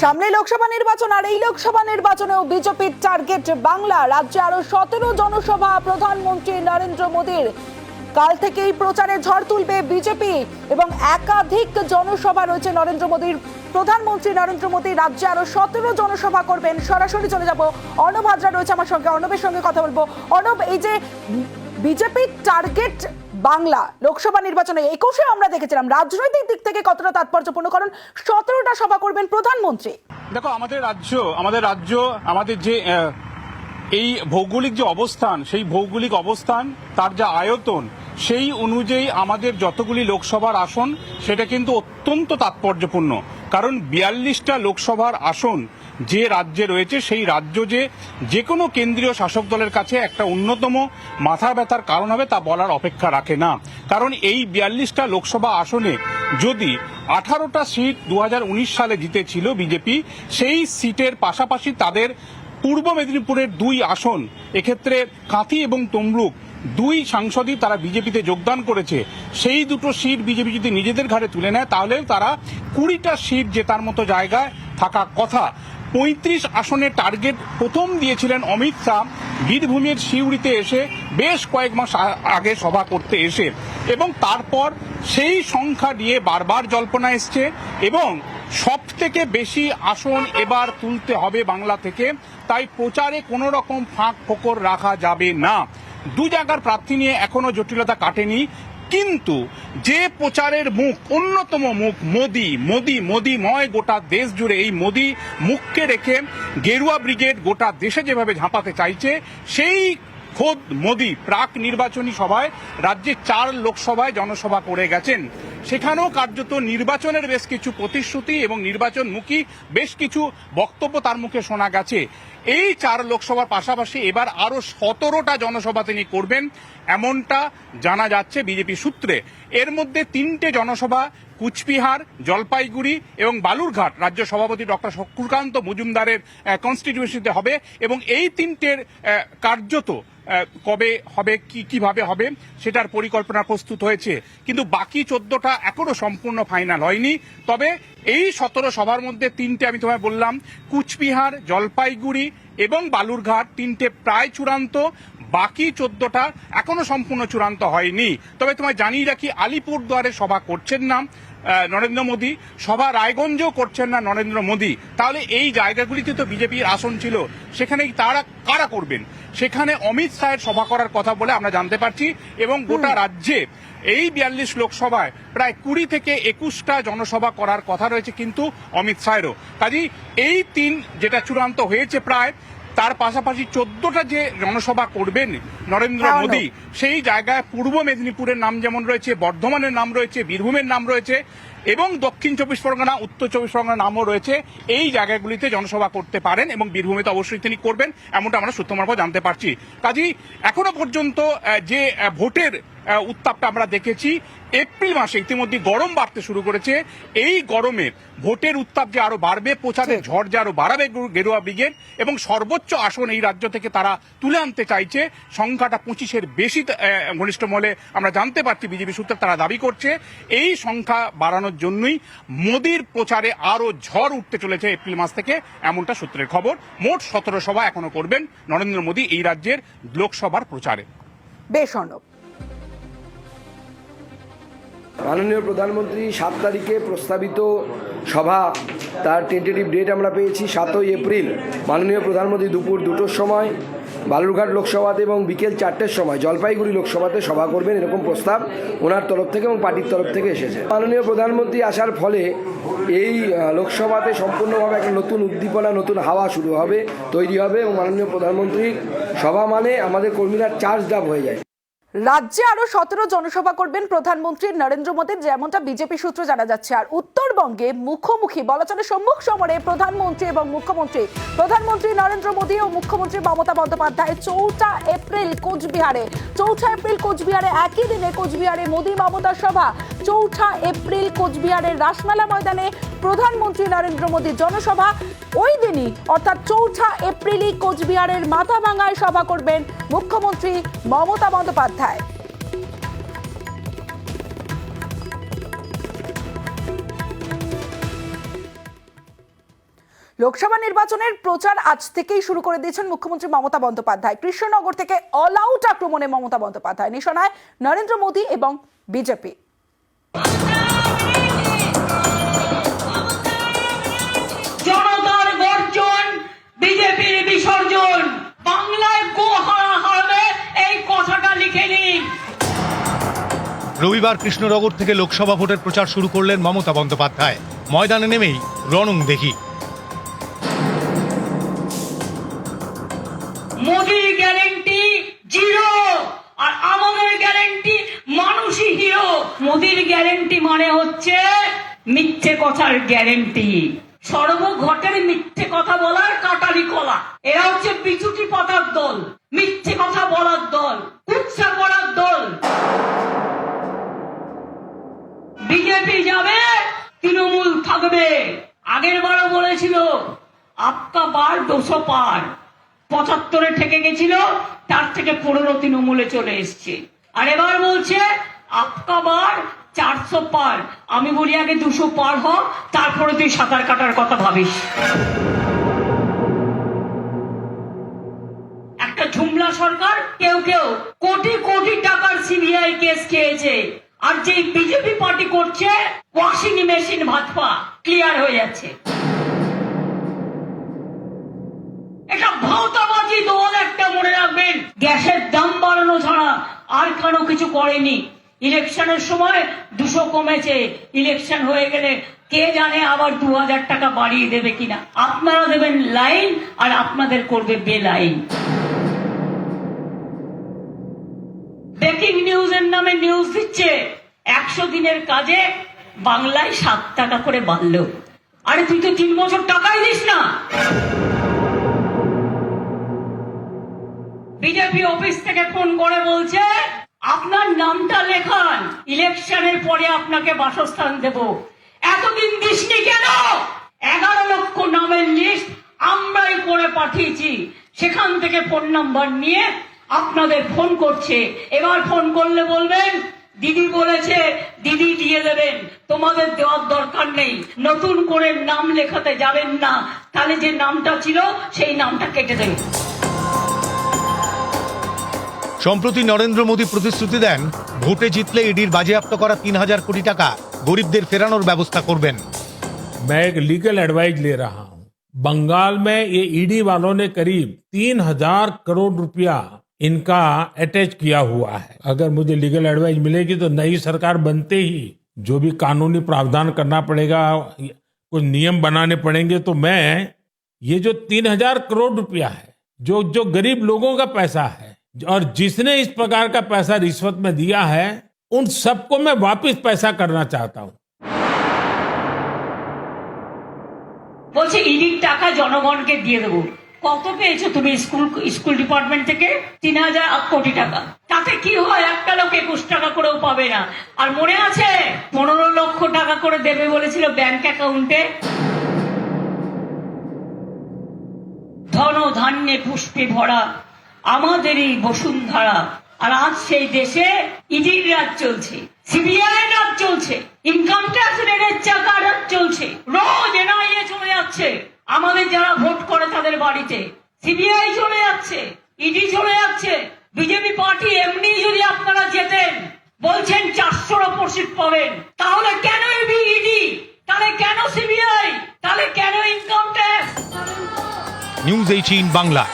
সামনে লোকসভা নির্বাচন, আর এই লোকসভা নির্বাচনেও বিজেপির টার্গেট বাংলা। রাজ্যে আরো 17 জনসভা প্রধানমন্ত্রী নরেন্দ্র মোদীর। কাল থেকেই প্রচারে ঝড় তুলবে বিজেপি এবং একাধিক জনসভা রয়েছে নরেন্দ্র মোদীর। প্রধানমন্ত্রী নরেন্দ্র মোদী রাজ্যে আরো 17 জনসভা করবেন। সরাসরি চলে যাব, অর্ণব হাজরা রয়েছে আমার সঙ্গে, অর্ণবের সঙ্গে কথা বলবো। অর্ণব, এই যে বিজেপির টার্গেট বাংলা লোকসভা নির্বাচনে 21-এ আমরা দেখেছিলাম, রাজনৈতিক দিক থেকে কতটা তাৎপর্যপূর্ণ, কারণ 17টা সভা করবেন প্রধানমন্ত্রী। দেখো, আমাদের রাজ্য আমাদের যে এই ভৌগোলিক যে অবস্থান, সেই ভৌগোলিক অবস্থান, তার যা আয়তন, সেই অনুযায়ী আমাদের যতগুলি লোকসভার আসন সেটা কিন্তু অত্যন্ত তাৎপর্যপূর্ণ। কারণ 42টা লোকসভার আসন যে রাজ্যে রয়েছে, সেই রাজ্য যে কোনো কেন্দ্রীয় শাসক দলের কাছে একটা অন্যতম মাথা ব্যথার কারণ হবে তা বলার অপেক্ষা রাখে না। কারণ এই 42টা লোকসভা আসনে যদি 18টা সিট 2019 সালে জিতেছিল বিজেপি, সেই সিটের পাশাপাশি তাদের পূর্ব মেদিনীপুরের 2 আসন, এক্ষেত্রে কাঁথি এবং তমলুক, 2 সাংসদই তারা বিজেপিতে যোগদান করেছে। সেই দুটো সিট বিজেপি যদি নিজেদের ঘাড়ে তুলে নেয়, তাহলে তারা 20টা সিট জেতার মতো জায়গায় থাকা কথা। 35 আসনের টার্গেট প্রথম দিয়েছিলেন অমিত শাহ বীরভূমের সিউড়িতে এসে, বেশ কয়েক মাস আগে সভা করতে এসে, এবং তারপর সেই সংখ্যা নিয়ে বারবার জল্পনা এসছে এবং সব থেকে বেশি আসন এবার তুলতে হবে বাংলা থেকে। তাই প্রচারে কোনো রকম ফাঁক ফোকর রাখা যাবে না। 2 জায়গার প্রার্থী নিয়ে এখনো জটিলতা কাটেনি, কিন্তু যে প্রচারের মুখ, অন্যতম মুখ মোদি, মোদি মোদিময় গোটা দেশ জুড়ে, এই মোদি মুখকে রেখে গেরুয়া ব্রিগেড গোটা দেশে যেভাবে ঝাঁপাতে চাইছে, সেই খোদ মোদি প্রাক নির্বাচনী সভায় রাজ্যে 4 লোকসভায় জনসভা করে গেছেন। সেখানেও কার্যত নির্বাচনের বেশ কিছু প্রতিশ্রুতি এবং নির্বাচনমুখী বেশ কিছু বক্তব্য তার মুখে শোনা গেছে। এই 4 লোকসভার পাশাপাশি এবার আরো 17টা জনসভা তিনি করবেন, এমনটা জানা যাচ্ছে বিজেপি সূত্রে। এর মধ্যে 3টে জনসভা কুচবিহার, জলপাইগুড়ি এবং বালুরঘাট রাজ্য সভাপতি ডক্টর শঙ্কুরকান্ত মজুমদারের কনস্টিটিউয়েন্সিতে হবে, এবং এই 3টের কার্যত কবে হবে, কিভাবে হবে সেটার পরিকল্পনা প্রস্তুত হয়েছে। কিন্তু বাকি 14টা এখনো সম্পূর্ণ ফাইনাল হয়নি। তবে এই 17 সভার মধ্যে 3টে আমি তোমায় বললাম, কুচবিহার, জলপাইগুড়ি এবং বালুরঘাট, 3টে প্রায় চূড়ান্ত। বাকি 14টা এখনো সম্পূর্ণ চূড়ান্ত হয়নি। তবে তোমায় জানিয়ে রাখি, আলিপুরদুয়ারে সভা করছেন না নরেন্দ্র মোদী, সভা রায়গঞ্জেও করছেন না নরেন্দ্র মোদী। তাহলে এই জায়গাগুলিতে তো বিজেপির আসন ছিল, সেখানে তারা কারা করবেন? সেখানে অমিত শাহের সভা করার কথা বলে আমরা জানতে পারছি, এবং গোটা রাজ্যে এই 42 লোকসভায় প্রায় 20 থেকে 21টা জনসভা করার কথা রয়েছে কিন্তু অমিত শাহেরও। কাজেই এই 3 যেটা চূড়ান্ত হয়েছে প্রায়, তার পাশাপাশি 14টা যে জনসভা করবেন নরেন্দ্র মোদী, সেই জায়গায় পূর্ব মেদিনীপুরের নাম যেমন রয়েছে, বর্ধমানের নাম রয়েছে, বীরভূমের নাম রয়েছে, এবং দক্ষিণ 24 পরগনা, উত্তর 24 পরগনার নামও রয়েছে। এই জায়গাগুলিতে জনসভা করতে পারেন এবং বীরভূমে তো অবশ্যই তিনি করবেন, এমনটা আমরা সূত্র মারফত জানতে পারছি। কাজেই এখনো পর্যন্ত যে ভোটের উত্তাপটা আমরা দেখেছি, এপ্রিল মাসে ইতিমধ্যে গরম বাড়তে শুরু করেছে। এই গরমে ভোটের উত্তাপ যে আরো বাড়বে, প্রচারের ঝড় যে আরো বাড়াবে গেরুয়া ব্রিগেড, এবং সর্বোচ্চ আসন এই রাজ্য থেকে তারা তুলে আনতে চাইছে। সংখ্যাটা 25-এর বেশি ঘনিষ্ঠ মহলে আমরা জানতে পারছি, বিজেপি সূত্রে তারা দাবি করছে। এই সংখ্যা বাড়ানোর জন্যই মোদির প্রচারে আরো ঝড় উঠতে চলেছে এপ্রিল মাস থেকে, এমনটা সূত্রের খবর। মোট 17 সভা এখনো করবেন নরেন্দ্র মোদী এই রাজ্যের লোকসভার প্রচারে। বেশ অর্ণব। মাননীয় প্রধানমন্ত্রী 7 তারিখে প্রস্তাবিত সভা, তার টেন্টেটিভ ডেট আমরা পেয়েছি 7ই এপ্রিল। মাননীয় প্রধানমন্ত্রী দুপুর 2টোর সময় বালুরঘাট লোকসভাতে এবং বিকেল 4টের সময় জলপাইগুড়ি লোকসভাতে সভা করবেন, এরকম প্রস্তাব ওনার তরফ থেকে এবং পার্টির তরফ থেকে এসেছে। মাননীয় প্রধানমন্ত্রী আসার ফলে এই লোকসভাতে সম্পূর্ণভাবে একটা নতুন উদ্দীপনা, নতুন হাওয়া শুরু হবে, তৈরি হবে, এবং মাননীয় প্রধানমন্ত্রীর সভা মানে আমাদের কর্মীরা চার্জড আপ হয়ে যায়। রাজ্যে আরো 17 জনসভা করবেন প্রধানমন্ত্রী নরেন্দ্র মোদী, যেমনটা বিজেপি সূত্র জানা যাচ্ছে। আর উত্তরবঙ্গে মুখোমুখি বলা চলে সম্মুখ সমরে প্রধানমন্ত্রী এবং মুখ্যমন্ত্রী, প্রধানমন্ত্রী নরেন্দ্র মোদী ও মুখ্যমন্ত্রী মমতা বন্দ্যোপাধ্যায় 4 এপ্রিল কোচবিহারে একই দিনে কোচবিহারে মোদী মমতা সভা। 4 এপ্রিল কোচবিহারের রাসমেলা ময়দানে প্রধানমন্ত্রী নরেন্দ্র মোদীর জনসভা। ওই দিনই অর্থাৎ 4 এপ্রিলই কোচবিহারের মাথাভাঙায় সভা করবেন মুখ্যমন্ত্রী মমতা বন্দ্যোপাধ্যায়। লোকসভা নির্বাচনের প্রচার আজ থেকেই শুরু করে দিয়েছেন মুখ্যমন্ত্রী মমতা বন্দ্যোপাধ্যায়। কৃষ্ণনগর থেকে অল আউট আক্রমণে মমতা বন্দ্যোপাধ্যায়, নিশানায় নরেন্দ্র মোদী এবং বিজেপি। জনতার গর্জন, বিজেপির বিসর্জন, বাংলায় গো হারাবে এই কথাটা লিখে নিন। রবিবার কৃষ্ণনগর থেকে লোকসভা ভোটের প্রচার শুরু করলেন মমতা বন্দ্যোপাধ্যায়। ময়দানে নেমেই রণং দেখি। মোদির গ্যারেন্টি জিরো, আর আমাদের গ্যারেন্টি মানুষই হিরো। মোদির গ্যারেন্টি মানে হচ্ছে মিথ্যে কথার গ্যারেন্টি, সর্বঘটের মিথ্যে কথা বলার কাটারি কলা। এরা হচ্ছে বিচুটি পাতার দল, মিথ্যে কথা বলার দল, কুৎসা করার দল। বিজেপি যাবে, তৃণমূল থাকবে। আগের বারও বলেছিল আপকা বার 200 পার, 75-এ ঠেকে গেছিল, তার থেকে 15 তৃণমূলে চলে এসছে। আর এবার বলছে আপকা বার 400 পার। আমি বলি আগে 200 পার হ, তারপরে তুই সাঁতার কাটার কথা ভাবিস। একটা ঝুমলা সরকার, কেউ কেউ কোটি কোটি টাকার সিবিআই কেস খেয়েছে, আর যে বিজেপি পার্টি করছে ওয়াশিং মেশিন ভাজপা, ক্লিয়ার হয়ে যাচ্ছে। এটা ভাওতাবাজি দল একটা, মনে রাখবেন। গ্যাসের দাম বাড়ানো ছাড়া আর কেন কিছু করেনি। ইলেকশনের সময় 200 কমেছে, ইলেকশন হয়ে গেলে কে জানে আবার 2000 টাকা বাড়িয়ে দেবে কিনা। আপনারা দেবেন লাইন, আর আপনাদের করবে বেলাইন। ব্রেকিং নিউজের নামে নিউজ দিচ্ছে 100 দিনের কাজে বাংলায় 7 টাকা করে বাড়লো। আরে তুই তো 3 বছর টাকাই দিস না। বিজেপি অফিস থেকে ফোন করে বলছে আপনার নামটা লেখান, ইলেকশনের পরে আপনাকে বাসস্থান দেব। এতদিন দিসনি কেন? 11 লক্ষ নামের লিস্ট আমরাই করে পাঠিয়েছি, সেখান থেকে ফোন নাম্বার নিয়ে আপনাদের ফোন করছে। এবার ফোন করলে বলবেন দিদি বলেছে, দিদি দিয়ে দেবেন, তোমাদের দেওয়ার দরকার নেই। নতুন করে নাম লেখাতে যাবেন না, তাহলে যে নামটা ছিল সেই নামটা কেটে দেবে। সম্প্রতি নরেন্দ্র মোদী প্রতিশ্রুতি দেন ভোটে জিতলে ইডির বাজেয়াপ্ত করা 3000 কোটি টাকা গরিবদের ফেরানোর ব্যবস্থা করবেন। मैं एक लीगल एडवाइस ले रहा हूं। बंगाल में ये ईडी वालों ने करीब 3000 करोड़ रुपया इनका अटैच किया हुआ है। अगर मुझे लीगल एडवाइस मिलेगी तो नई सरकार बनते ही जो भी कानूनी प्रावधान करना पड़ेगा, कुछ नियम बनाने पड़ेंगे, तो मैं ये जो 3000 करोड़ रुपया है, जो गरीब लोगों का पैसा है, और जिसने इस प्रकार का पैसा रिश्वत में दिया है, उन सबको मैं वापस पैसा करना चाहता हूं। বলছে ইডির টাকা জনগণকে দিয়ে দেবো। কত পেয়েছো তুমি স্কুল ডিপার্টমেন্ট থেকে? 3000 কোটি টাকা। তাতে কি হয়? একটা লোক 21 টাকা করেও পাবে না। আর মনে আছে 15 লক্ষ টাকা করে দেবে বলেছিল ব্যাংক অ্যাকাউন্টে। ধন ধান্যে পুষ্পে ভরা আমাদের এই বসুন্ধরা। আর আজ সেই দেশে ইডির রাজ চলছে, সিবিআই রাজ চলছে, ইনকাম ট্যাক্স রেডের চাকা রাজ চলছে। রোজ এনআইএ চলে যাচ্ছে, আমাদের যারা ভোট করে তাদের বাড়িতে সিবিআই চলে যাচ্ছে, ইডি চলে যাচ্ছে। বিজেপি পার্টি এমনি যদি আপনারা যেতেন, বলছেন 400 ওপর সিট পাবেন, তাহলে কেন ইডি? তাহলে কেন সিবিআই? তাহলে কেন ইনকাম ট্যাক্স? নিউজ 18 বাংলা।